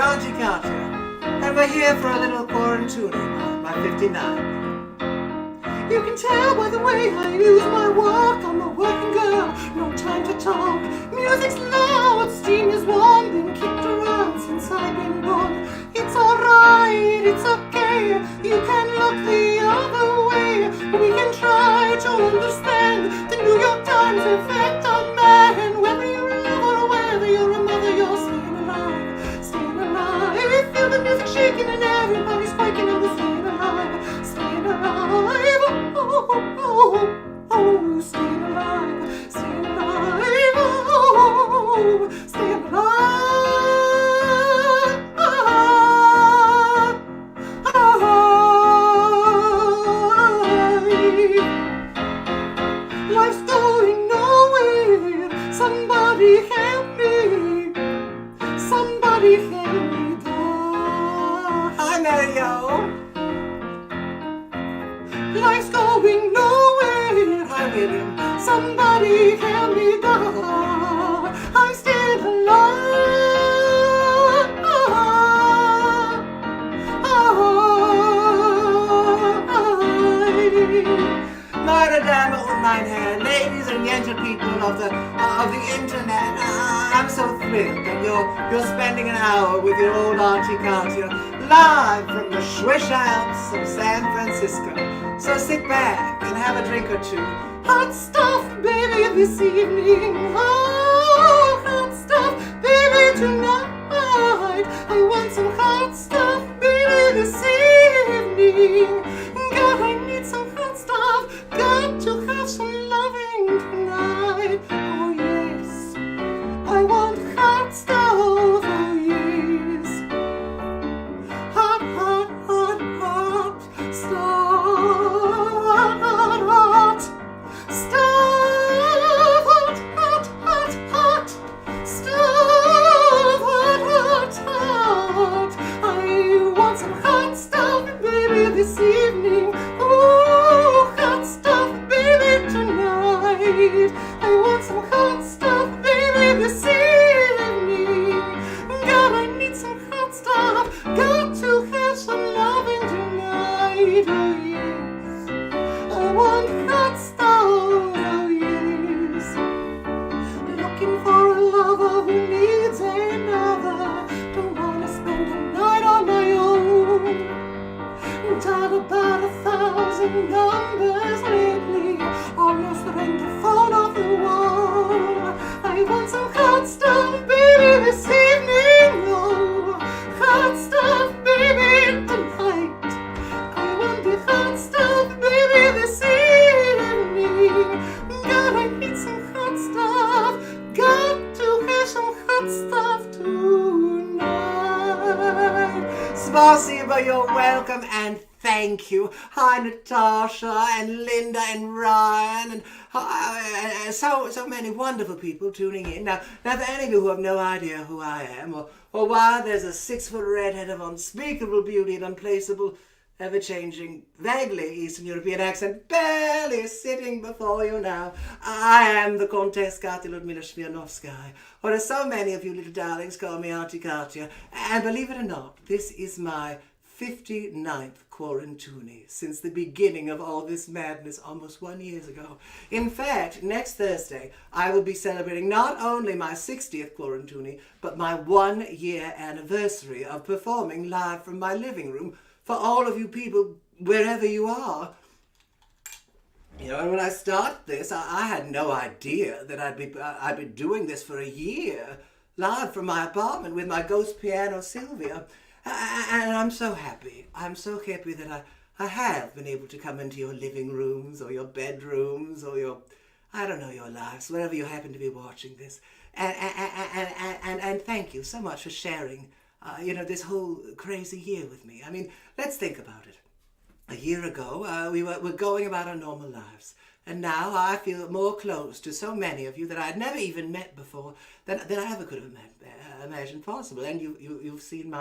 Auntie Katya, and we're here for a little Quaran-Tuni, my 59. You can tell by the way I use my work. I'm a working girl, no time to talk. Music's loud, steam is warm, been kicked around since I've been born. It's alright, it's okay, you can look the other way. We can try to understand the New York Times effect on man. Whether you're a lover or whether you're a mother, you're staying alive, staying alive. Feel the music shaking and everybody's quaking and we're staying alive, staying alive. Oh, staying alive, staying alive, oh, staying alive. Life's going nowhere. Somebody help me. Somebody help me die. Hi, Mario. Life's going nowhere. Hi, William. Somebody help me die. I'm still alive. Meine Damen und meine Herren, ladies and gentlepeople of the internet, I'm so thrilled that you're spending an hour with your old Auntie Katya live from the Swiss Alps of San Francisco. So sit back and have a drink or two. Hot stuff, baby, this evening. Oh, hot stuff, baby, tonight. I want some hot stuff, baby, this evening. God, I need some hot stuff. Got to have some loving tonight. Oh, yes, I want hot stuff. Oh, yes. Hot, hot, hot, hot stuff. Hot stuff. Hot, hot, hot, hot stuff. Hot, hot, hot. I want some hot stuff, baby, this evening. Oh, hot stuff, baby, tonight. I want some hot stuff, baby, this evening. God, I need some hot stuff. Got to have some loving tonight. Oh, yes. I want hot stuff. Oh, yes. Looking for a lover who needs another. Don't wanna spend the night on my own. Dialed about 1,000 numbers lately. Almost rang the phone off the wall. I want some hot stuff, baby, this evening. Oh, hot stuff, baby, tonight. I want the hot stuff, baby, this evening. God, I need some hot stuff. Got to have some hot stuff tonight. Spasibo, you're welcome and thank you. Hi, Natasha and Linda and Ryan and so many wonderful people tuning in. Now, for any of you who have no idea who I am or why there's a 6-foot redhead of unspeakable beauty and unplaceable, ever-changing, vaguely Eastern European accent barely sitting before you now, I am the Countess Katya Smirnoff-Skyy, or as so many of you little darlings call me Auntie Katya, and believe it or not, this is my 59th Quaran-Tuni since the beginning of all this madness almost 1 year ago. In fact, next Thursday, I will be celebrating not only my 60th Quaran-Tuni, but my 1-year anniversary of performing live from my living room for all of you people, wherever you are. You know, and when I started this, I had no idea that I'd be doing this for a year, live from my apartment with my ghost piano Sylvia. And I'm so happy. I'm so happy that I have been able to come into your living rooms or your bedrooms or your, I don't know, your lives, wherever you happen to be watching this. And thank you so much for sharing, this whole crazy year with me. I mean, let's think about it. A year ago, we're going about our normal lives. And now I feel more close to so many of you that I'd never even met before than I ever could have imagined possible. And you've seen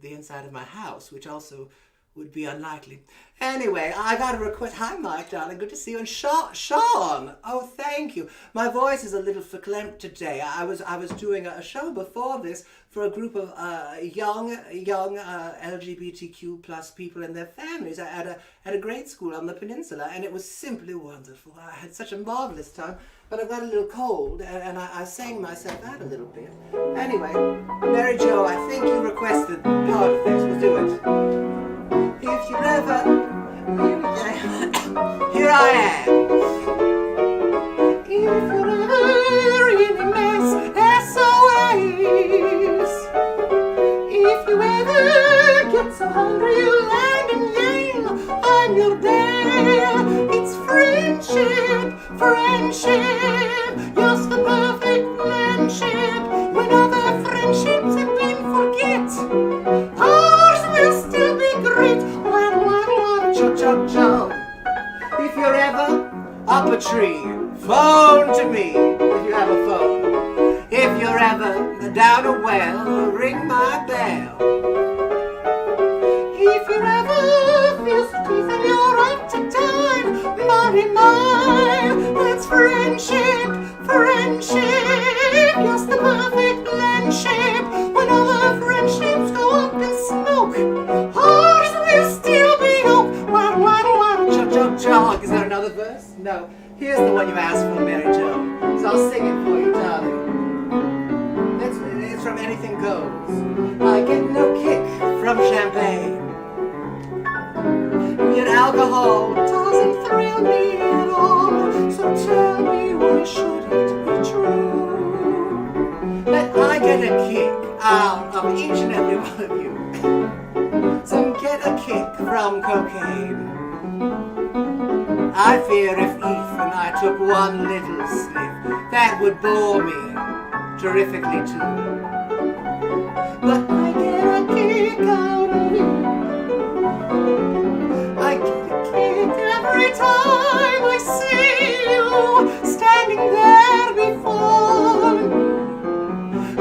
the inside of my house, which also would be unlikely. Anyway, I got a request. Hi, Mike, darling. Good to see you. And Sean. Oh, thank thank you. My voice is a little verklempt today. I was doing a show before this for a group of young LGBTQ plus people and their families at a grade school on the peninsula, and it was simply wonderful. I had such a marvelous time, but I got a little cold, and I sang myself out a little bit. Anyway, Mary Jo, I think you requested part of this. We'll do it. If you're ever... Here I am. If you're ever in a mess, SOS. If you ever get so hungry you land and yell, I'm your Dale. It's friendship, just the perfect friendship. When other friendships have been forget, ours will still be great. Chug. If you're ever up a tree, phone to me if you have a phone. If you're ever down a well, ring my bell. If you ever feel teeth and you're up to time, mine, that's friendship, just the perfect friendship. When other friendships go up in smoke, ours will still be hope. Chug. Is there another verse? No. Here's the one you asked for, Mary Jo. So I'll sing it for you, darling. It's from Anything Goes. I get no kick from champagne. Yet alcohol doesn't thrill me at all. So tell me, why should it be true that I get a kick out of each and every one of you? Some get a kick from cocaine. I fear if Eve and I took one little sniff, that would bore me terrifically too. But I get a kick out of you. I get a kick every time I see you standing there before me.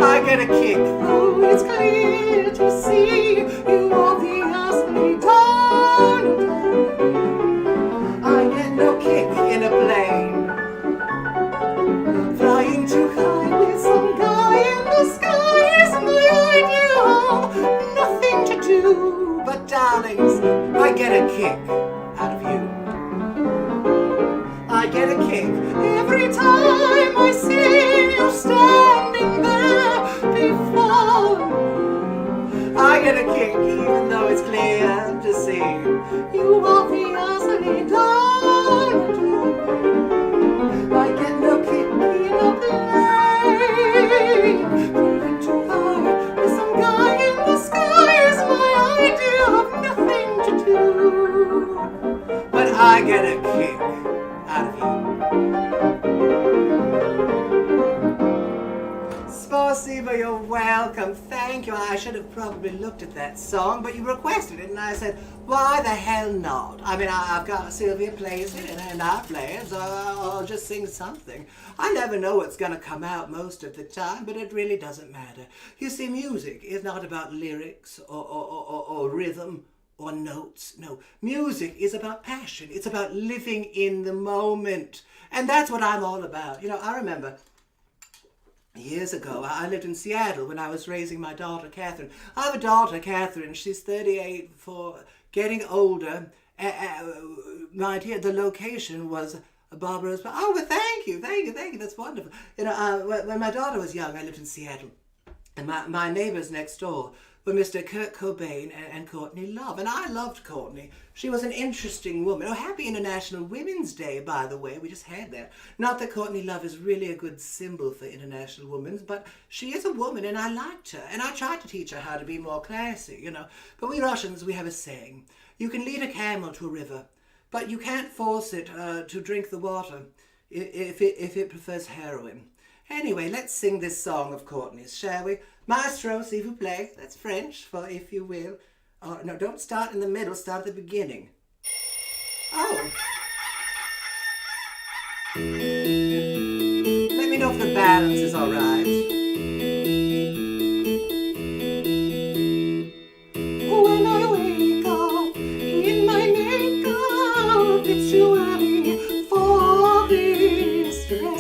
I get a kick. Oh, it's clear to see you obviously don't. I get no kick in a plane. Flying too high with some guy in the sky is my ideal. Nothing to do. But darlings, I get a kick out of you. I get a kick every time I see you standing there before me. I get a kick even though it's clear to see you obviously don't. I get no kick in a plane. Flying too high with some guy in the sky is my idea of nothing to do. But I get a kick out of you. Spasiba, you're welcome. Thank you. I should have probably looked at that song, but you requested it, and I said, why the hell not? I mean, I've got Sylvia plays it, and I play it, so I'll just sing something. I never know what's going to come out most of the time, but it really doesn't matter. You see, music is not about lyrics or rhythm or notes. No, music is about passion. It's about living in the moment, and that's what I'm all about. You know, I remember years ago, I lived in Seattle when I was raising my daughter, Catherine. I have a daughter, Catherine. She's 38 for getting older. My dear, the location was Barbara's. Oh, well, thank you. That's wonderful. You know, when my daughter was young, I lived in Seattle. And my neighbors next door were Mr. Kurt Cobain and Courtney Love. And I loved Courtney. She was an interesting woman. Oh, happy International Women's Day, by the way. We just had that. Not that Courtney Love is really a good symbol for International Women's, but she is a woman and I liked her. And I tried to teach her how to be more classy, you know. But we Russians, we have a saying. You can lead a camel to a river, but you can't force it to drink the water if it prefers heroin. Anyway, let's sing this song of Courtney's, shall we? Maestro, s'il vous plaît. That's French for if you will. No, don't start in the middle, start at the beginning. Oh. Let me know if the balance is all right. When I wake up in my makeup, it's too early for this dress.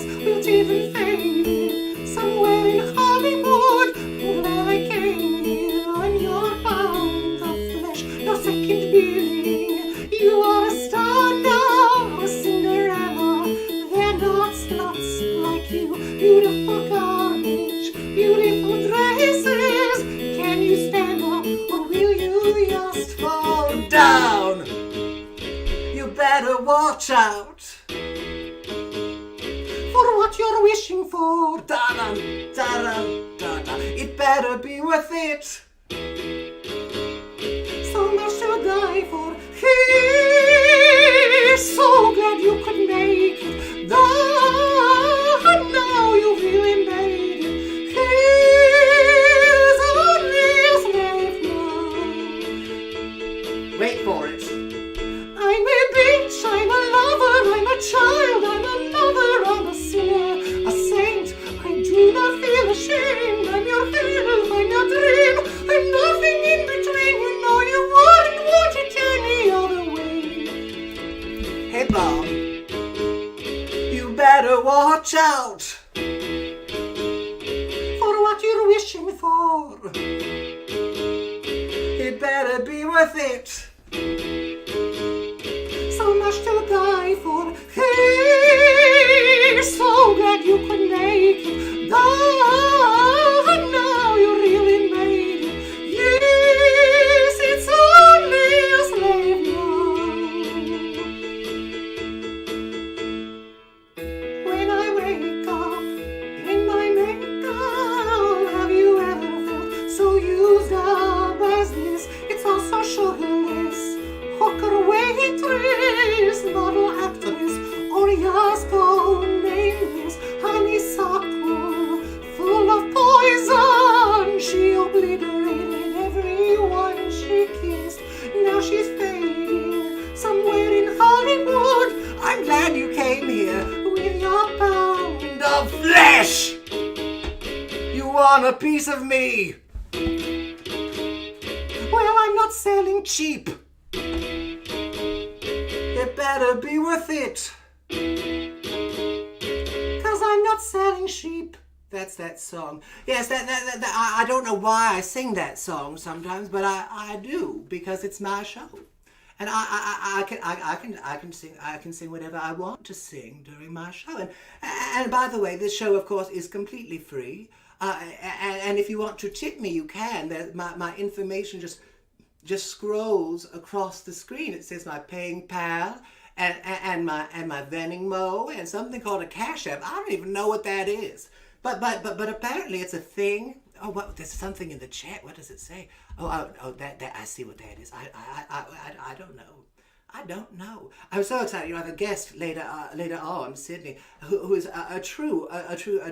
beautiful garbage, beautiful dresses. Can you stand up or will you just fall Down! You better watch out for what you're wishing for? Da-dum, da-dum, da-dum. It better be worth it. So much to die for. He's so glad you could make it. Now you really made it. He's only a slave now. Wait for it. I'm a bitch, I'm a lover, I'm a child, I'm a mother, I'm a sinner, a saint. I do not feel ashamed. I'm your hell, I'm your dream. I'm nothing in between. You know you wouldn't want it any other way. Hey, Bob. You better watch out For what you're wishing for. It better be worth it. So much to die for. Hey, so glad you could make it. Now you really made it. Yes, it's only a slave now. When I wake up in my makeup, have you ever felt so used up as this? It's all so sugarless. Hooker, waitress, model, actress, or just nameless honeysuckle, full of poison. She obliterated everyone she kissed. Now she's fading somewhere in Hollywood. I'm glad you came here. With your pound of flesh. You want a piece of me? Well, I'm not selling Cheap. It better be worth it. 'cause I'm not selling sheep. That's that song. Yes, I don't know why I sing that song sometimes, but I do because it's my show, and I can sing whatever I want to sing during my show. And by the way, this show, of course, is completely free. And if you want to tip me, you can. My information just scrolls across the screen. It says my paying pal and my Venmo and something called a Cash App. I don't even know what that is. But apparently it's a thing. Oh, what? There's something in the chat. What does it say? Oh, that I see what that is. I don't know. I don't know. I'm so excited. I have a guest later on, Sydney, who is a true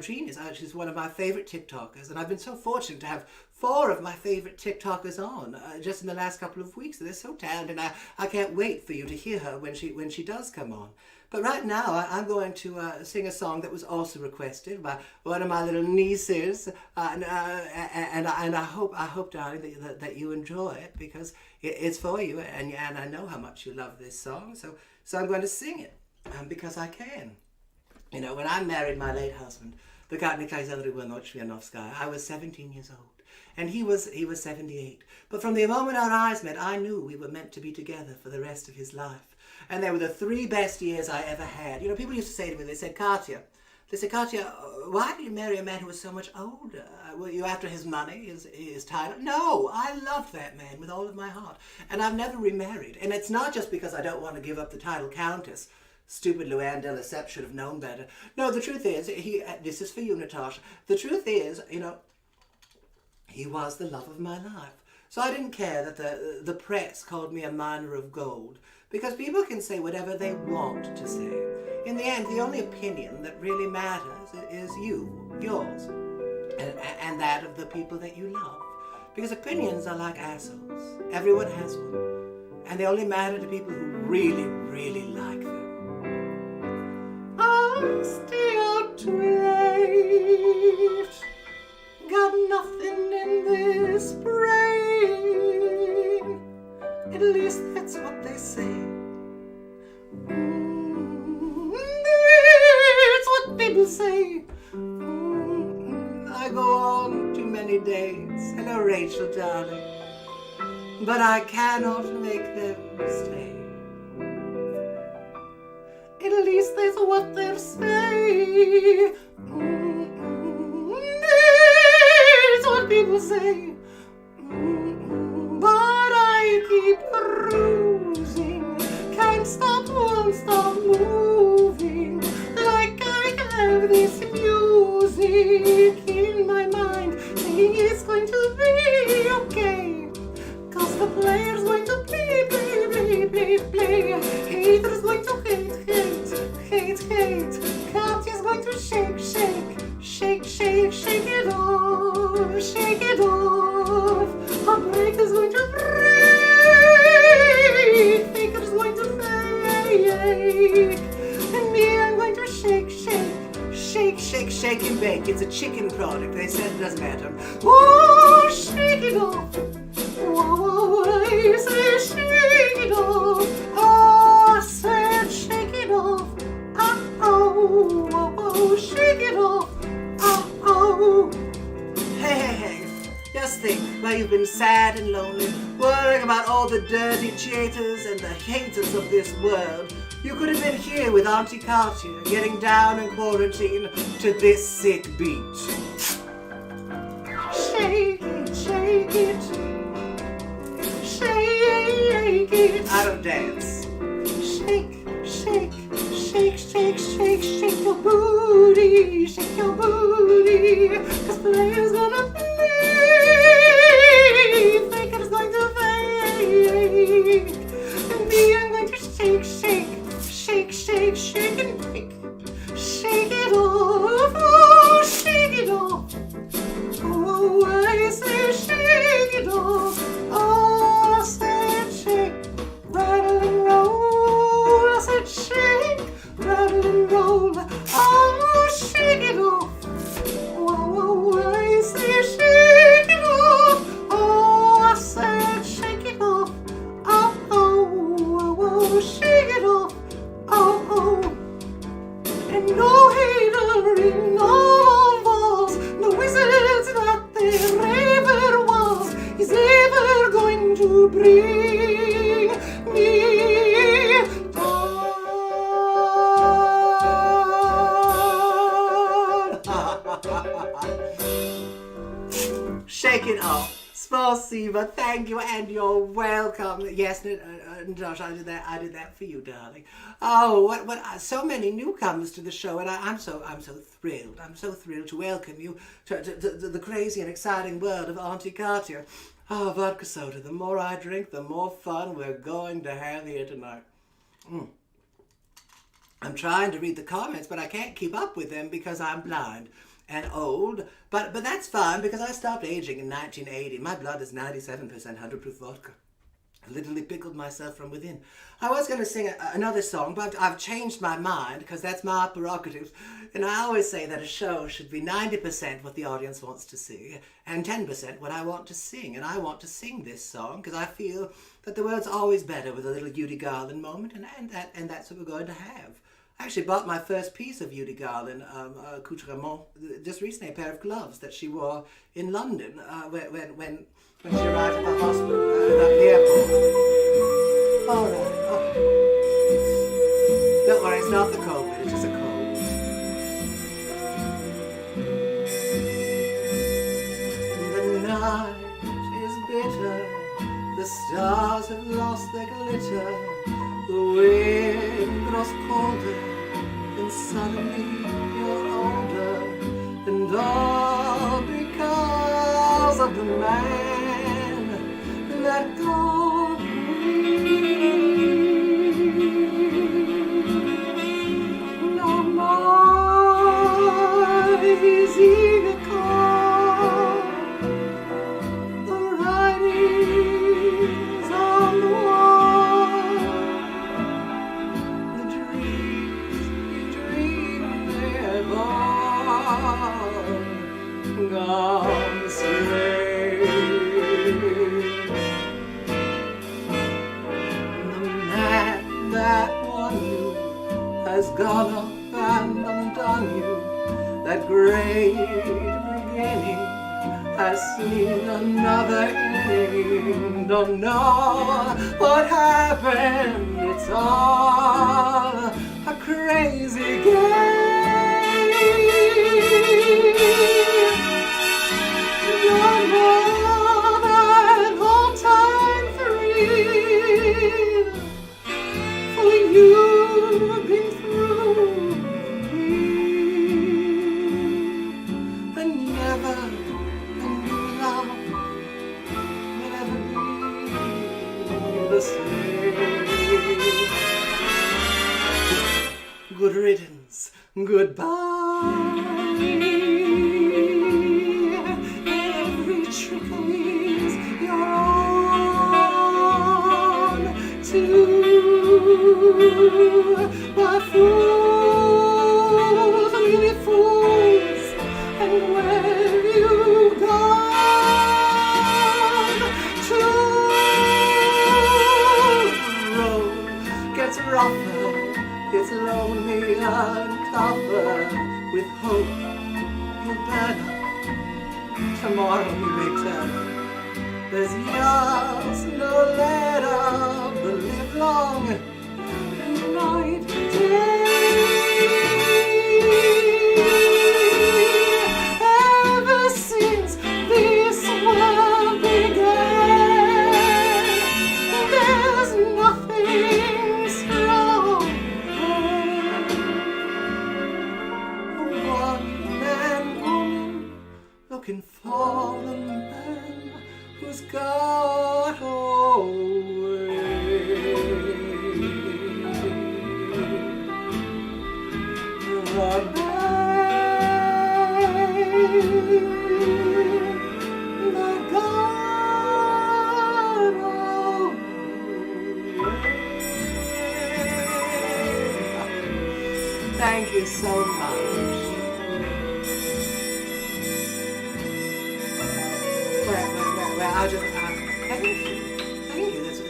genius. She's one of my favorite TikTokers, and I've been so fortunate to have 4 of my favorite TikTokers on just in the last couple of weeks. They're so talented, and I can't wait for you to hear her when she does come on. But right now, I'm going to sing a song that was also requested by one of my little nieces, and I hope, darling, that you enjoy it because it's for you, and I know how much you love this song. So I'm going to sing it because I can. You know, when I married my late husband, the Smirnoff-Skyy, I was 17 years old. And he was 78. But from the moment our eyes met, I knew we were meant to be together for the rest of his life. And they were the 3 best years I ever had. You know, people used to say to me, they said, Katya, why did you marry a man who was so much older? Were you after his money, his title? No, I loved that man with all of my heart. And I've never remarried. And it's not just because I don't want to give up the title Countess. Stupid Luann de Lesseps should have known better. No, the truth is, this is for you, Natasha. The truth is, you know, he was the love of my life. So I didn't care that the press called me a miner of gold, because people can say whatever they want to say. In the end, the only opinion that really matters is yours, and that of the people that you love. Because opinions are like assholes. Everyone has one. And they only matter to people who really, really like them. I stay out too late. Got nothing in this brain. At least that's what they say. It's what people say. I go on too many dates. Hello, Rachel, darling. But I cannot make them stay. At least that's what they say. shake, shake, shake, shake, shake it off, shake it off. Heartbreaker's going to break, faker's going to fake, and me, I'm going to shake, shake, shake, Shake, shake and bake. It's a chicken product. They said it doesn't matter. oh, shake it off. Oh, I say shake it off. Oh, I said shake it off. Oh, oh, oh, shake it off. Oh, oh. Hey. Just think, while you've been sad and lonely, worrying about all the dirty cheaters and the haters of this world, you could have been here with Auntie Cartier, getting down in quarantine to this sick beat. Shake it, shake it. Shake it. I don't dance. Shake, shake, shake, shake, shake, shake your booty, shake your booty. 'Cause player's gonna play, faker's going to fake, and me, I'm going to shake, shake, shake, shake, shake and bake. Shake it off, oh, shake it off. Oh, I say shake it off. Oh, I said shake, rattle and roll. I said shake, rattle and roll. Oh, shake it off. Oh, I say shake it off. Oh, I said shake it off. Oh, oh, oh, shake it off. Oh, oh. And no hater in all of us, no wizards that there ever was, is ever going to bring me down. Shake it off. Spasiba, thank you, and you're welcome. Yes, Josh, I did that for you, darling. Oh, what so many newcomers to the show, and I'm so thrilled. I'm so thrilled to welcome you to the crazy and exciting world of Auntie Cartier. Oh, vodka soda, the more I drink, the more fun we're going to have here tonight. I'm trying to read the comments, but I can't keep up with them because I'm blind and old, but that's fine because I stopped aging in 1980. My blood is 97% 100-proof vodka. I literally pickled myself from within. I was going to sing another song, but I've changed my mind because that's my prerogative. And I always say that a show should be 90% what the audience wants to see and 10% what I want to sing. And I want to sing this song because I feel that the world's always better with a little Judy Garland moment, and that's what we're going to have. I actually bought my first piece of Judy Garland, accoutrement, just recently, a pair of gloves that she wore in London when she arrived at the hospital, at the airport. All right. Oh. Don't worry, it's not the COVID, it's just a cold. The night is bitter, the stars have lost their glitter, the wind grows colder, and suddenly you're older, and all because of the man let go of me. No more his eager call, the writings on the wall, the dreams you dreamed, they have all gone astray. The man that won you has gone up and undone you. That great beginning has seen another inning. Don't know what happened, it's all a crazy game. You're more than all-time thrill, for you've been through me, and never a new love will ever be the same. Good riddance, goodbye. Every trickle is your own. To the fools will be fools, and where you gone? To the road gets rougher, gets lonely and tougher. With hope you'll burn up, tomorrow you may turn up. There's yours no letter, but live long night day. Ever since this world began, there's nothing stronger. A one-man woman looking for the man who's got away. The Thank you so much. Well, I just, thank you.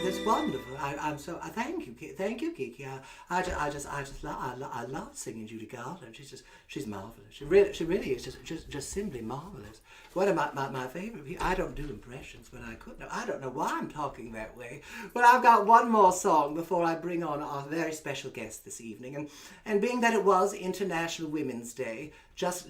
That's wonderful. I'm so, thank you, Kiki. I love singing Judy Garland. She's marvelous. She really is just simply marvelous. One of my favorite people. I don't do impressions when I could. I don't know why I'm talking that way. But I've got one more song before I bring on our very special guest this evening. And being that it was International Women's Day, just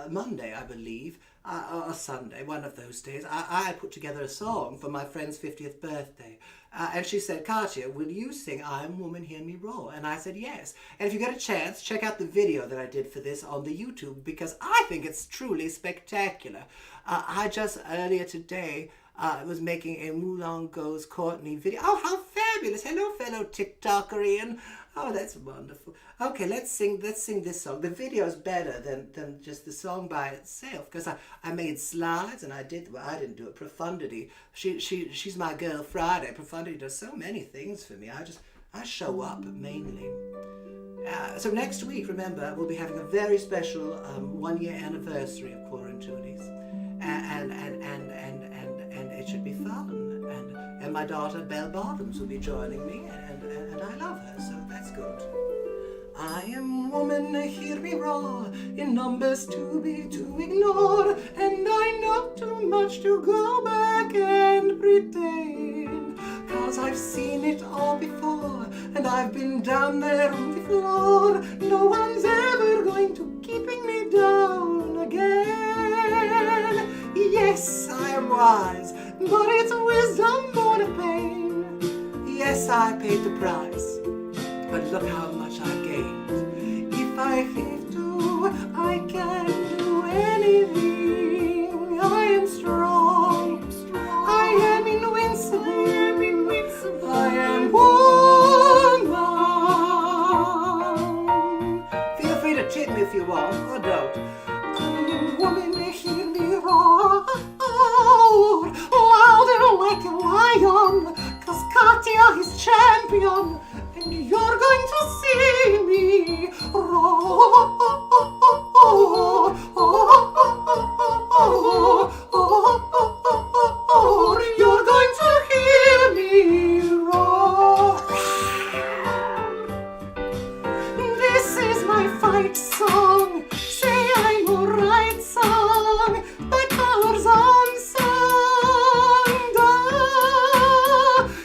Monday, I believe, or Sunday, one of those days, I put together a song for my friend's 50th birthday. And she said, Katya, will you sing I'm Woman, Hear Me Roar? And I said, yes. And if you get a chance, check out the video that I did for this on the YouTube, because I think it's truly spectacular. I just earlier today was making a Moulin Goes Courtney video. Oh, how fabulous. Hello, fellow TikTokerian. Oh, that's wonderful. Okay, let's sing this song. The video is better than just the song by itself, because I made slides and I didn't do it. Profundity. She's my girl Friday. Profundity does so many things for me. I show up mainly. So next week, remember, we'll be having a very special 1-year anniversary of Quaran-Tuni's. And it should be fun. And my daughter Belle Bottoms will be joining me, and I love her, so that's good. I am woman, hear me roar, in numbers to ignore, and I know too much to go back and pretend, 'cause I've seen it all before, and I've been down there on the floor. No one's ever going to keeping me down again. Yes, I am wise, but it's wisdom born of pain. Yes, I paid the price, but look how much I gained. If I have to, I can do anything. I am strong. I am invincible. I am woman. Feel free to tip me if you want, or don't. I am woman, hear me roar, louder like a lion, 'cause Katya is champion, and you're going to see me roar. You're going to hear me roar. This is my fight song. Say I'm alright song, but ours on song.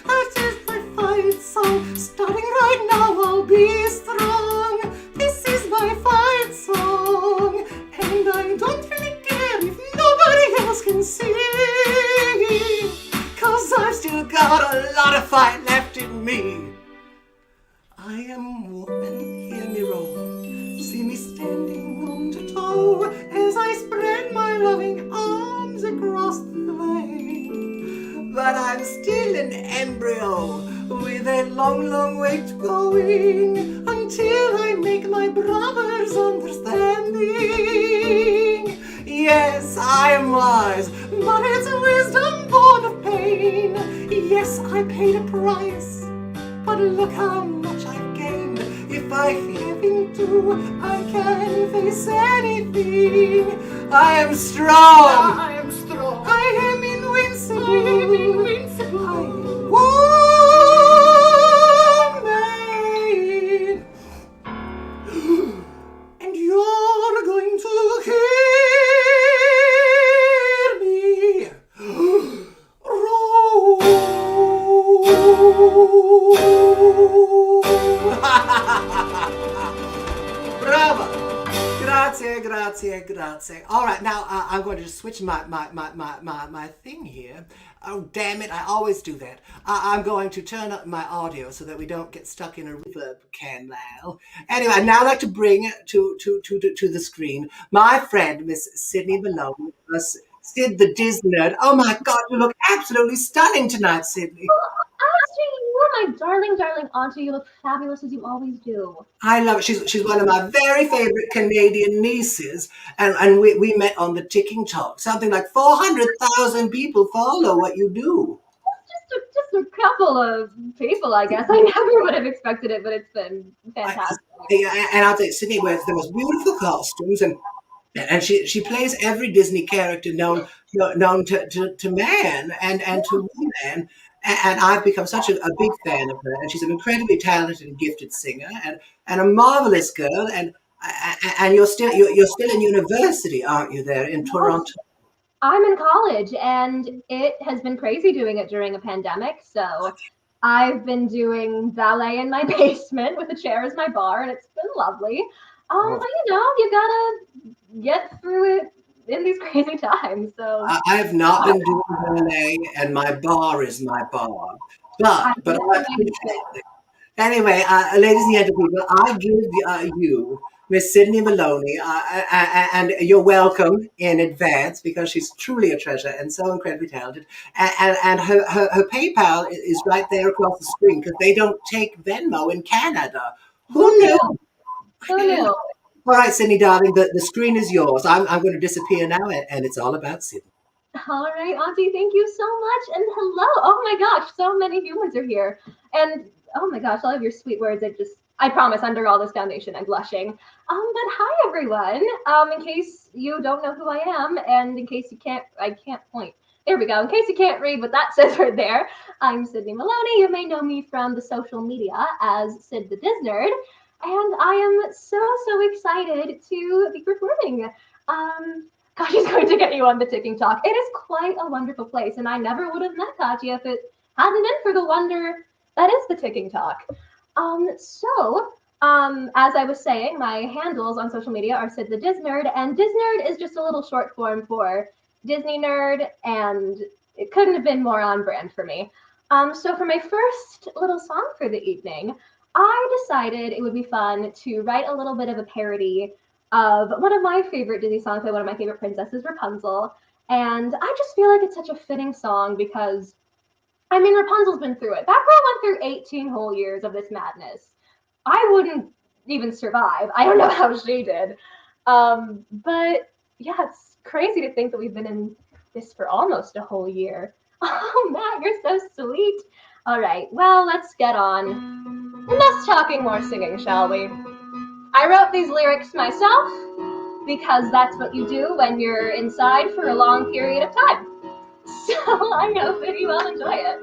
That is my fight song. Starting right now, I'll be strong. This is my fight song, and I don't really care if nobody else can see, 'cause I've still got a lot of fight left in me. I am woman, hear me roar. See me standing toe to toe as I spread my loving arms across the vein. But I'm still an embryo with a long, long way to going until I make my brothers understanding. Yes, I am wise, but it's a wisdom born of pain. Yes, I paid a price, but look how much I've gained. If I give in to, I can face anything. I am strong. I am strong. I am invincible. I am invincible. I am woman. And you're going to hear me roar. Bravo. Grazie. All right, now I'm going to just switch my thing here. Oh, damn it, I always do that. I'm going to turn up my audio so that we don't get stuck in a reverb canal. Anyway, I'd now like to bring to the screen my friend, Miss Sydney Maloney, Sid the Disney Nerd. Oh my God, you look absolutely stunning tonight, Sydney. Auntie, you are my darling auntie. You look fabulous as you always do. I love it. She's one of my very favorite Canadian nieces, and we met on the Ticking Talk. Something like 400,000 people follow what you do. Just a couple of people, I guess. I never would have expected it, but it's been fantastic. And I'll tell you, Sydney wears the most beautiful costumes, and she plays every Disney character known to man and to woman. And I've become such a big fan of her. And she's an incredibly talented and gifted singer, and a marvelous girl. And you're still in university, aren't you? There in Toronto. I'm in college, and it has been crazy doing it during a pandemic. So I've been doing ballet in my basement with a chair as my bar, and it's been lovely. But you gotta get through it in these crazy times. So I have not been doing ballet, and my bar is my bar. But anyway, ladies and gentlemen, I give you Miss Sydney Maloney, and you're welcome in advance because she's truly a treasure and so incredibly talented. And her PayPal is right there across the screen because they don't take Venmo in Canada. Who knew? Who knew? All right, Sydney, darling, the screen is yours. I'm going to disappear now, and it's all about Sydney. All right, Auntie, thank you so much. And hello. Oh my gosh, so many humans are here. And oh my gosh, all of your sweet words. I promise, under all this foundation, I'm blushing. But hi, everyone. In case you don't know who I am, and in case I can't point. There we go. In case you can't read what that says right there, I'm Sydney Maloney. You may know me from the social media as Sid the Disney Nerd. And I am so excited to be performing. Katya's going to get you on the Ticking Talk. It is quite a wonderful place, and I never would have met Katya if it hadn't been for the wonder that is the Ticking Talk. As I was saying, my handles on social media are Sid the Disney Nerd, and Disney Nerd is just a little short form for Disney Nerd, and it couldn't have been more on brand for me. So for my first little song for the evening, I decided it would be fun to write a little bit of a parody of one of my favorite Disney songs by one of my favorite princesses, Rapunzel. And I just feel like it's such a fitting song because, I mean, Rapunzel's been through it. That girl went through 18 whole years of this madness. I wouldn't even survive. I don't know how she did. But yeah, it's crazy to think that we've been in this for almost a whole year. Oh, Matt, you're so sweet. All right, well, let's get on. Less talking, more singing, shall we? I wrote these lyrics myself because that's what you do when you're inside for a long period of time. So I hope that you all enjoy it.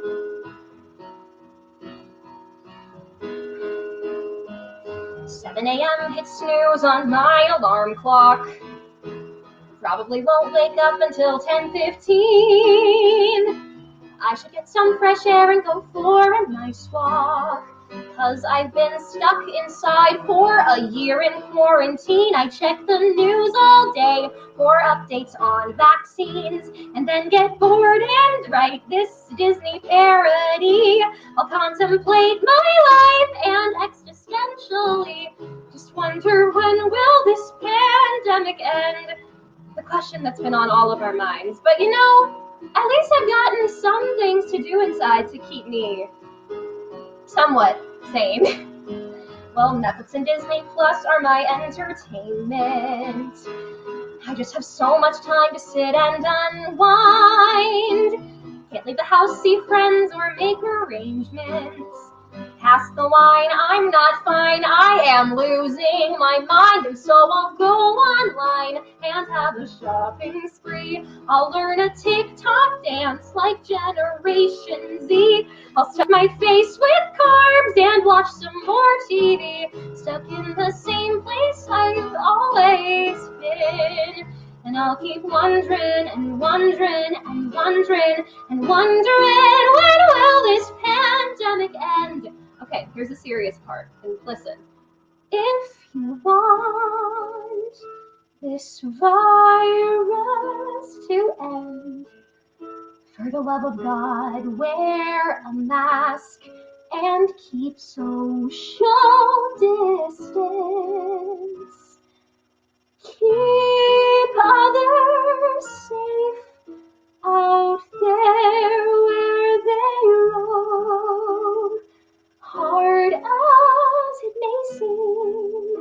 7 a.m. hit snooze on my alarm clock. Probably won't wake up until 10:15. I should get some fresh air and go for a nice walk. 'Cause I've been stuck inside for a year in quarantine. I check the news all day for updates on vaccines, and then get bored and write this Disney parody. I'll contemplate my life and existentially just wonder, when will this pandemic end? The question that's been on all of our minds. But you know, at least I've gotten some things to do inside to keep me somewhat sane. Well, Netflix and Disney Plus are my entertainment. I just have so much time to sit and unwind. Can't leave the house, see friends, or make arrangements. Pass the wine, I'm not fine, I am losing my mind, and so I'll go online and have a shopping spree. I'll learn a TikTok dance like Generation Z. I'll stuff my face with carbs and watch some more TV, stuck in the same place I've always been. And I'll keep wondering and wondering and wondering and wondering, when will this pandemic end? Okay, here's the serious part. And listen. If you want this virus to end, for the love of God, wear a mask and keep social distance. Keep others safe out there where they roam. Hard as it may seem,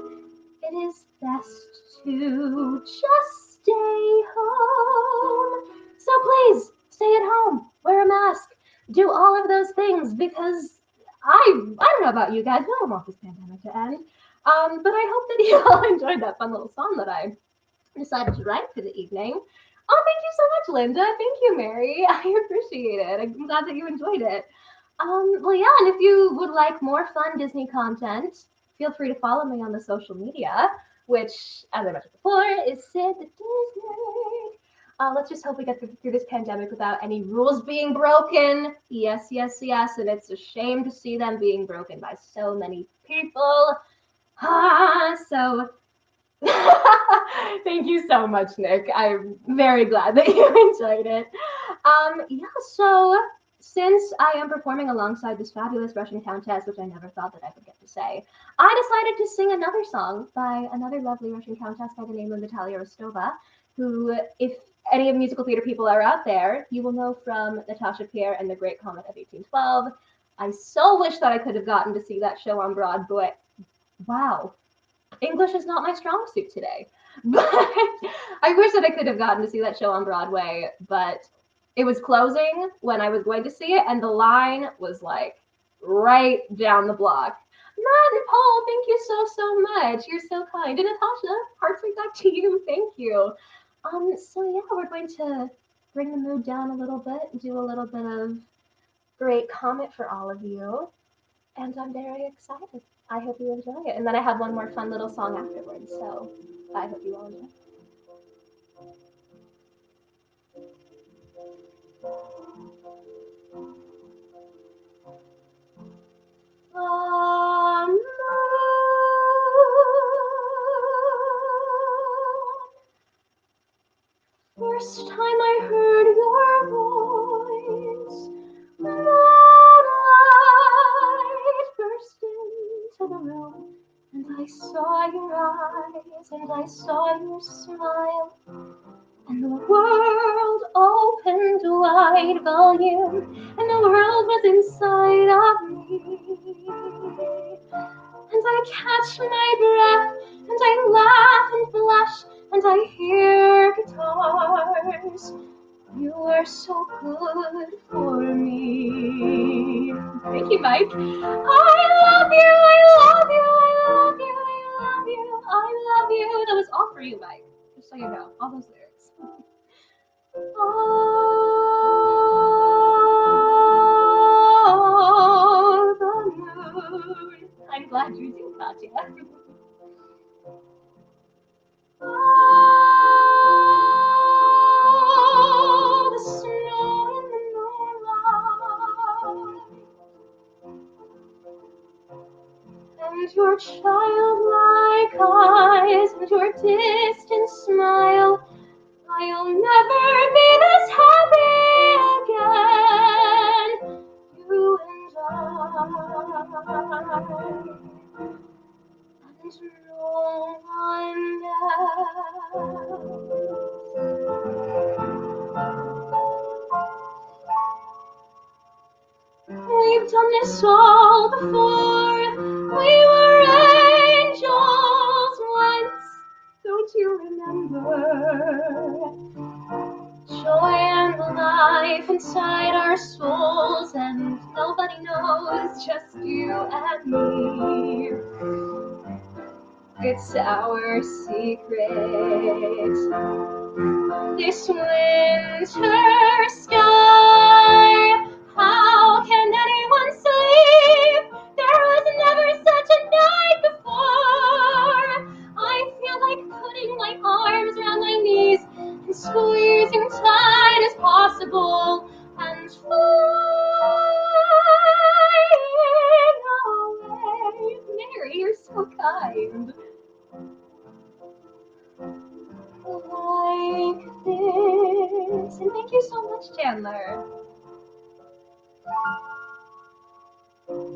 it is best to just stay home. So please, stay at home, wear a mask, do all of those things, because I don't know about you guys, but I don't want this pandemic to end. But I hope that you all enjoyed that fun little song that I decided to write for the evening. Oh, thank you so much, Linda. Thank you, Mary. I appreciate it. I'm glad that you enjoyed it. Well, yeah, and if you would like more fun Disney content, feel free to follow me on the social media, which, as I mentioned before, is Sid the Disney. Let's just hope we get through this pandemic without any rules being broken. Yes, yes, yes, and it's a shame to see them being broken by so many people. So thank you so much, Nick. I'm very glad that you enjoyed it. Yeah, so since I am performing alongside this fabulous Russian countess, which I never thought that I would get to say, I decided to sing another song by another lovely Russian countess by the name of Natalia Rostova, who, if any of musical theater people are out there, you will know from Natasha Pierre and the Great Comet of 1812. I so wish that I could have gotten to see that show on Broadway. Wow. English is not my strong suit today, but I wish that I could have gotten to see that show on Broadway, but it was closing when I was going to see it, and the line was like right down the block. Matt and Paul, thank you so much. You're so kind. And Natasha, hearts right back to you. Thank you. So yeah, we're going to bring the mood down a little bit and do a little bit of Great Comet for all of you, and I'm very excited. I hope you enjoy it. And then I have one more fun little song afterwards, so I hope you all enjoy. First time I heard your voice, moonlight burst into the room, and I saw your eyes, and I saw your smile, and the world opened wide volume, and the world was inside of me. And I catch my breath, and I laugh and flash, and I hear guitars. You are so good for me. Thank you, Mike. I love you, I love you, I love you, I love you, I love you. That was all for you, Mike. Just so you know, all those lyrics. Oh, the moon. I'm glad you do, Katya. Oh, the snow in the moonlight, and your childlike eyes, and your distant smile. I'll never be this happy again, you and I, and no one else. We've done this all before, we were remember joy and life inside our souls, and nobody knows, just you and me. It's our secret. This winter sky, how can anyone sleep? There was never such a night before. I feel like putting my arms around my knees and squeezing tight as possible and flying away. Mary, you're so kind. Like this. And thank you so much, Chandler.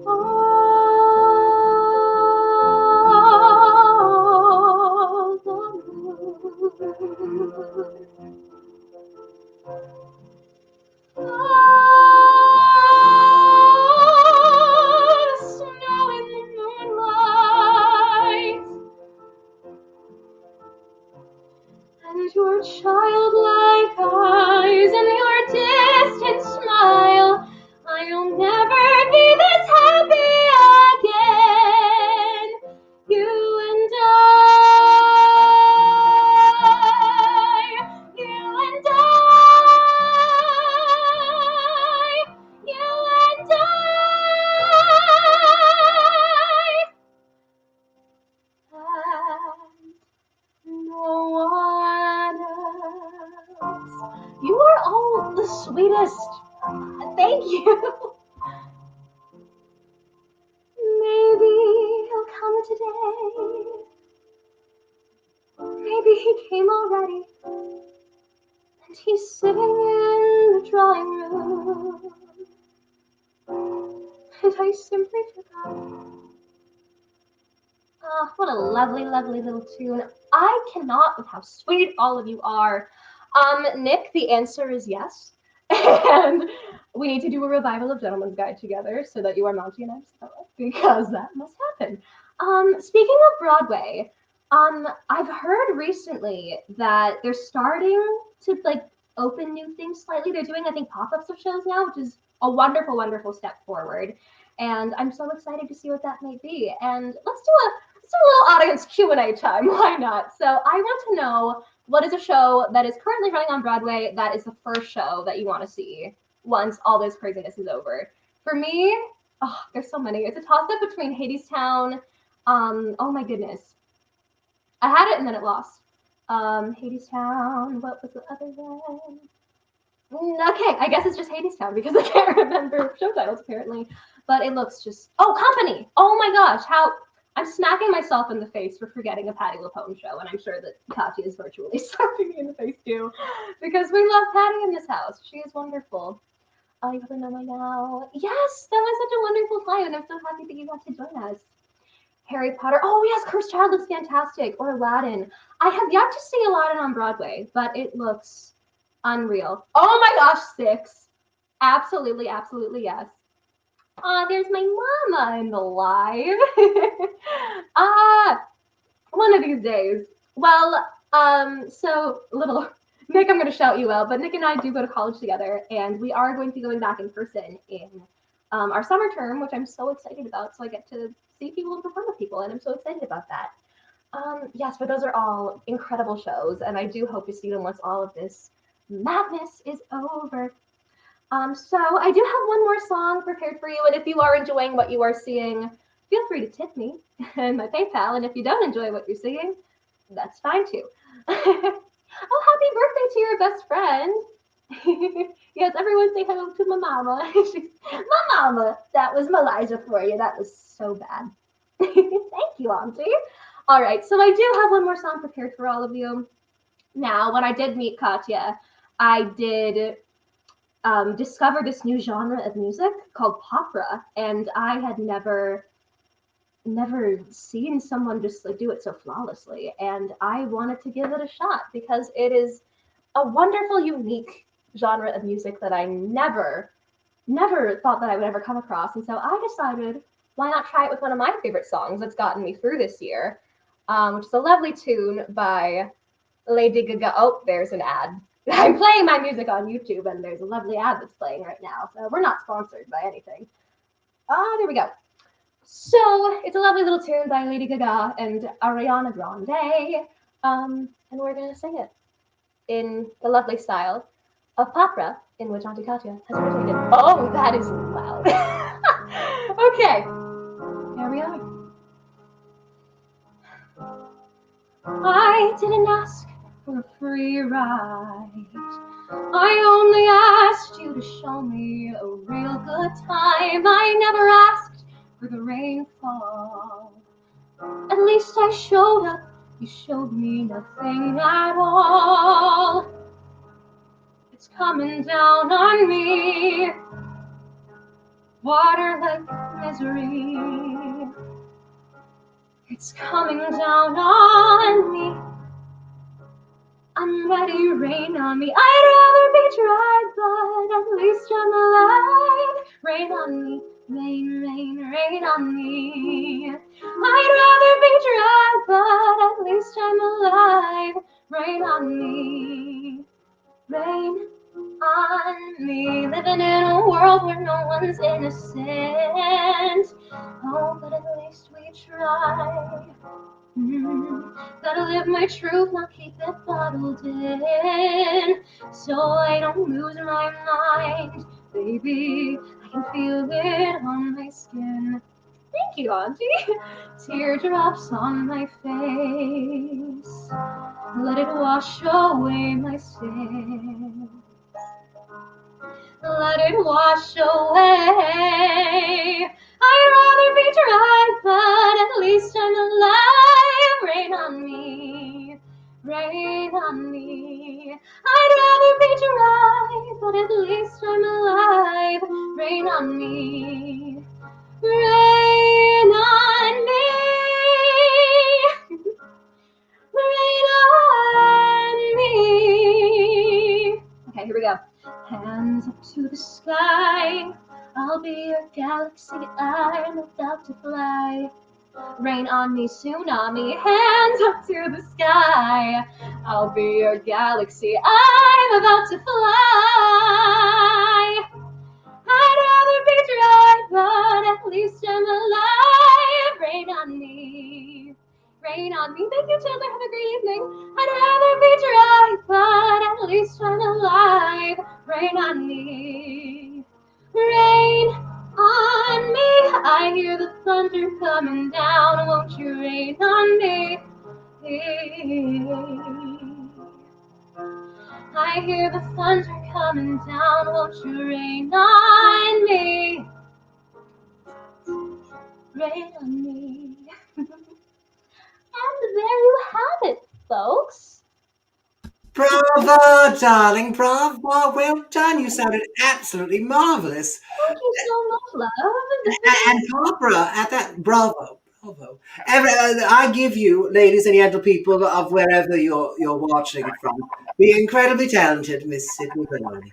All the snow in the moonlight, and your childlike eyes and your distant smile. I'll never be this happy again. You and I, you and I, you and I, and no one else. You are all the sweetest. Thank you. Maybe he'll come today. Maybe he came already. And he's sitting in the drawing room. And I simply forgot. Ah, what a lovely, lovely little tune. I cannot with how sweet all of you are. Nick, the answer is yes. And we need to do a revival of Gentleman's Guide together so that you are Monty and I'm Stella, because that must happen. Speaking of Broadway, I've heard recently that they're starting to like open new things slightly. They're doing, I think, pop-ups of shows now, which is a wonderful, wonderful step forward. And I'm so excited to see what that may be. And let's do a little audience Q&A time. Why not? So I want to know, what is a show that is currently running on Broadway that is the first show that you want to see once all this craziness is over? For me, oh, there's so many. It's a toss-up between Hadestown. Oh my goodness. I had it and then it lost. Hadestown. What was the other one? Okay, I guess it's just Hadestown because I can't remember show titles apparently. But it looks just... Oh, Company! Oh my gosh, how... I'm smacking myself in the face for forgetting a Patti LuPone show, and I'm sure that Katya is virtually slapping me in the face too, because we love Patti in this house. She is wonderful. Oh, you probably know by now. Yes, that was such a wonderful time, and I'm so happy that you got to join us. Harry Potter. Oh yes, Cursed Child looks fantastic. Or Aladdin. I have yet to see Aladdin on Broadway, but it looks unreal. Oh my gosh, 6. Absolutely, absolutely yes. There's my mama in the live. One of these days. Well, so little Nick, I'm going to shout you out, but Nick and I do go to college together, and we are going to be going back in person in our summer term, which I'm so excited about. So I get to see people and perform with people, and I'm so excited about that. Yes, but those are all incredible shows, and I do hope to see them once all of this madness is over. So I do have one more song prepared for you, and if you are enjoying what you are seeing, feel free to tip me and my PayPal, and if you don't enjoy what you're seeing, that's fine too. Oh, happy birthday to your best friend. Yes, everyone say hello to my mama. My mama, that was Maliza for you. That was so bad. Thank you, Auntie. All right, so I do have one more song prepared for all of you. Now, when I did meet Katya, I did discover this new genre of music called popra, and I had never seen someone just like do it so flawlessly, and I wanted to give it a shot because it is a wonderful, unique genre of music that I never thought that I would ever come across. And so I decided, why not try it with one of my favorite songs that's gotten me through this year, which is a lovely tune by Lady Gaga. Oh, there's an ad. I'm playing my music on YouTube, and there's a lovely ad that's playing right now. So we're not sponsored by anything. There we go. So it's a lovely little tune by Lady Gaga and Ariana Grande, and we're gonna sing it in the lovely style of opera, in which Auntie Katya has originated. Oh, that is loud. Okay, here we are. I didn't ask for a free ride. I only asked you to show me a real good time. I never asked for the rainfall. At least I showed up. You showed me nothing at all. It's coming down on me. Water like misery. It's coming down on me. I'm ready, rain on me. I'd rather be dry, but at least I'm alive. Rain on me, rain, rain, rain on me. I'd rather be dry, but at least I'm alive. Rain on me, rain on me. Living in a world where no one's innocent. Oh, but at least we try. Gotta live my truth, not keep it bottled in, so I don't lose my mind. Baby, I can feel it on my skin. Thank you, Auntie. Teardrops on my face. Let it wash away my sins. Let it wash away. I'd rather be dry, but at least I'm alive. Rain on me, rain on me. I'd rather be dry, but at least I'm alive. Rain on me, rain on me. Rain on me. Okay, here we go. Hands up to the sky. I'll be your galaxy. I'm about to fly. Rain on me, tsunami. Hands up to the sky. I'll be your galaxy. I'm about to fly. I'd rather be dry, but at least I'm alive. Rain on me. Rain on me. Thank you, Chandler. Have a great evening. I'd rather be dry, but at least I'm alive. Rain on me. Rain on me. I hear the thunder coming down. Won't you rain on me? I hear the thunder coming down. Won't you rain on me? Rain on me. And there you have it, folks. Bravo, darling, bravo. Well done. You sounded absolutely marvelous. Thank you so much, love. And Barbara, at that, bravo, bravo. I give you, ladies and gentle people of wherever you're watching from, the incredibly talented Miss Sydney Maloney.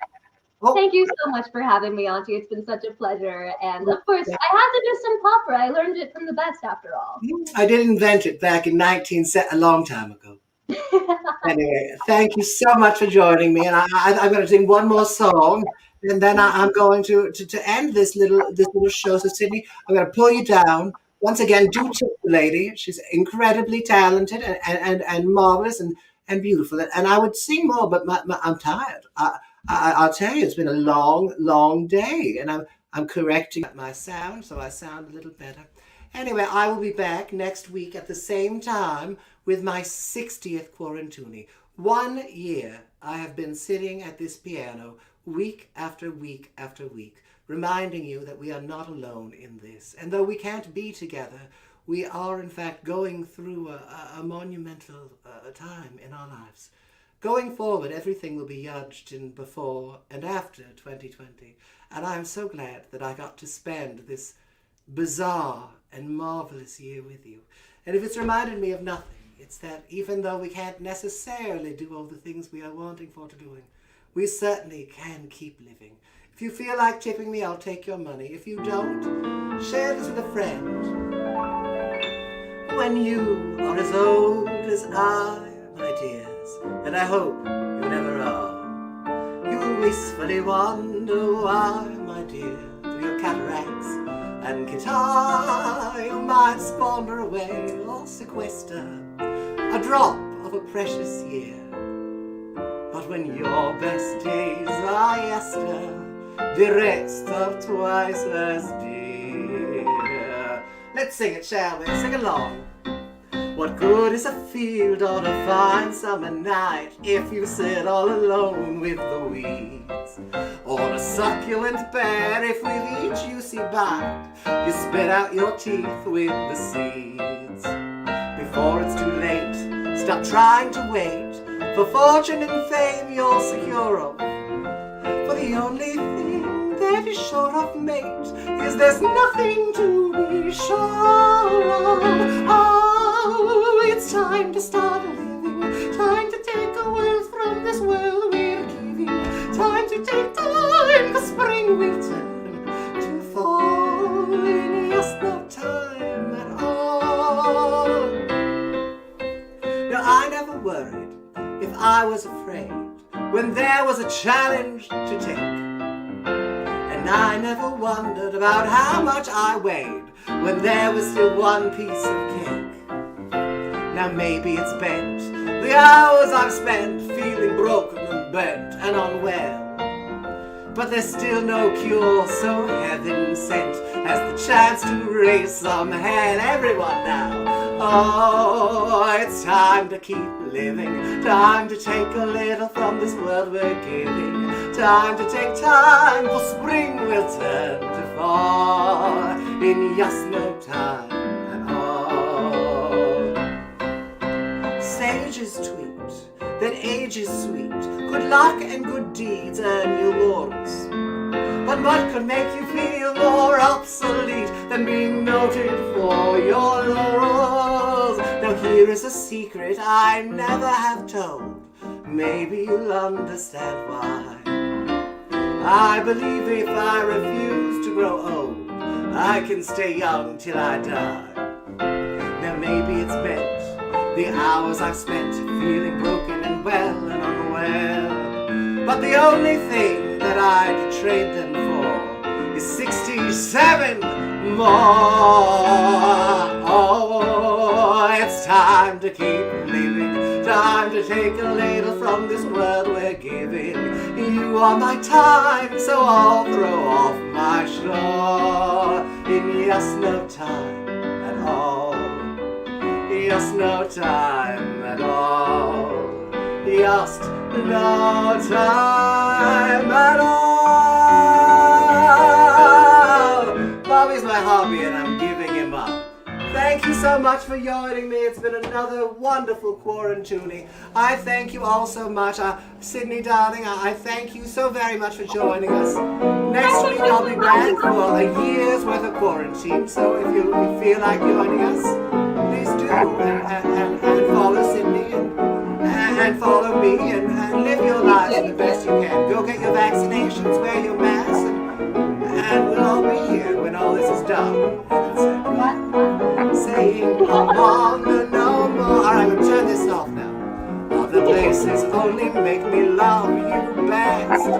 Oh, Thank you so much for having me, Auntie. It's been such a pleasure. And of course, I had to do some opera. I learned it from the best after all. I did invent it back in a long time ago. Anyway, thank you so much for joining me, and I'm going to sing one more song, and then I'm going to end this little show. So Sydney, I'm going to pull you down once again. Do tip the lady; she's incredibly talented and marvelous and beautiful. And I would sing more, but I'm tired. I'll tell you, it's been a long day, and I'm correcting my sound, so I sound a little better. Anyway, I will be back next week at the same time with my 60th Quaran-Tuni. 1 year I have been sitting at this piano week after week after week, reminding you that we are not alone in this. And though we can't be together, we are in fact going through a monumental time in our lives. Going forward, everything will be judged in before and after 2020. And I'm so glad that I got to spend this bizarre and marvelous year with you. And if it's reminded me of nothing, it's that even though we can't necessarily do all the things we are wanting for to doing, we certainly can keep living. If you feel like tipping me, I'll take your money. If you don't, share this with a friend. When you are as old as I, my dears, and I hope you never are. You wistfully wonder why, my dear, through your cataracts and guitar, you might squander away or sequester a drop of a precious year. But when your best days are yester, the rest are twice as dear. Let's sing it, shall we? Sing along. What good is a field on a fine summer night if you sit all alone with the weeds? Or a succulent pear if with each juicy bite you spit out your teeth with the seeds? Before it's too late, stop trying to wait for fortune and fame you're secure of. For the only thing that is sure of mate is there's nothing to be sure of. Oh, it's time to start living, time to take a whirl from this world we're giving, time to take time, 'cause spring will turn to fall in just no time at all. Now I never worried if I was afraid when there was a challenge to take, and I never wondered about how much I weighed when there was still one piece of cake. Now maybe it's bent, the hours I've spent feeling broken and bent and unwell, but there's still no cure so heaven sent as the chance to raise some hell. Everyone now, oh, it's time to keep living, time to take a little from this world we're giving, time to take time, for spring will turn to fall in just no time at all. Sages tweet that age is sweet, good luck and good deeds earn you laurels, but what could make you feel more obsolete than being noted for your laurels? Now here is a secret I never have told, maybe you'll understand why. I believe if I refuse to grow old, I can stay young till I die. Now maybe it's meant, the hours I've spent feeling broken and well and unwell, but the only thing that I'd trade them for is 67 more. Oh, it's time to keep living, time to take a little from this world we're giving. You are my time, so I'll throw off my shore in just no time at all. Just no time at all. Just no time at all. Bobby's my hobby and I'm giving him up. Thank you so much for joining me. It's been another wonderful Quaran-Tuni. I thank you all so much. Sydney, darling, I thank you so very much for joining us. Next week I'll be back for a year's worth of quarantine, so if you feel like joining us, please do. And follow Sydney and follow me and live your lives the best you can. Go get your vaccinations, wear your mask, and we'll all be here when all this is done. Saying I wanna know more. Alright, we'll turn this off now. All the places only make me love you best.